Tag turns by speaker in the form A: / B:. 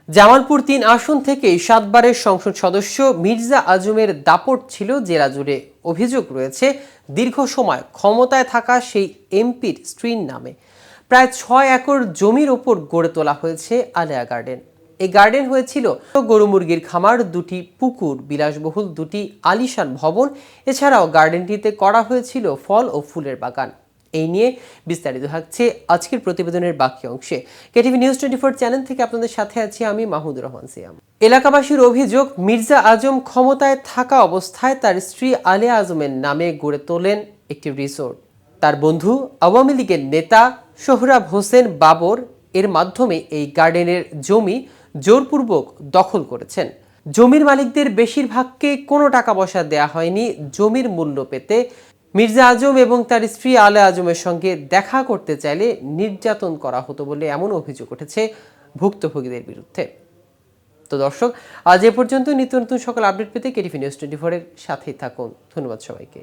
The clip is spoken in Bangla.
A: জামালপুর ৩ আসন থেকে ৭ বারের সংসদ সদস্য মির্জা আজমের দাপট ছিল জেলা জুড়ে। অভিযোগ রয়েছে দীর্ঘ সময় ক্ষমতায় থাকা সেই এমপির স্ত্রীর নামে প্রায় ৬ একর জমির ওপর গড়ে তোলা হয়েছে আলেয়া গার্ডেন। এই গার্ডেন হয়েছিল গরু মুরগির খামার, ২টি পুকুর, বিলাসবহুল ২টি আলিশান ভবন। এছাড়াও গার্ডেনটিতে করা হয়েছিল ফল ও ফুলের বাগান। এই নিয়ে বিস্তারিত থাকছে আজকের প্রতিবেদনের বাকি অংশে। কেটিভি নিউজ 24 চ্যানেল থেকে আপনাদের সাথে আছি আমি মাহমুদুর রহমান সিয়াম। এলাকাবাসীর অভিযোগ, মির্জা আজম ক্ষমতায় থাকা অবস্থায় তার স্ত্রী আলেয়া আজমের নামে গড়ে তোলেন একটি রিসোর্ট। তার বন্ধু আওয়ামী লীগের নেতা সোহরাব হোসেন বাবর এর মাধ্যমে এই গার্ডেনের জমি জোরপূর্বক দখল করেছেন। জমির মালিকদের বেশিরভাগকে কোনো টাকা পয়সা দেয়া হয়নি। জমির মূল্য পেতে মির্জা আজম এবং তার স্ত্রী আলেয়া আজমের সঙ্গে দেখা করতে চাইলে নির্যাতন করা হতো বলে এমন অভিযোগ উঠেছে ভুক্তভোগীদের বিরুদ্ধে। তো দর্শক, আজ এ পর্যন্ত। নিত্য নতুন সকল আপডেট পেতে কেটিভি নিউজ 24 এর সাথেই থাকুন। ধন্যবাদ সবাইকে।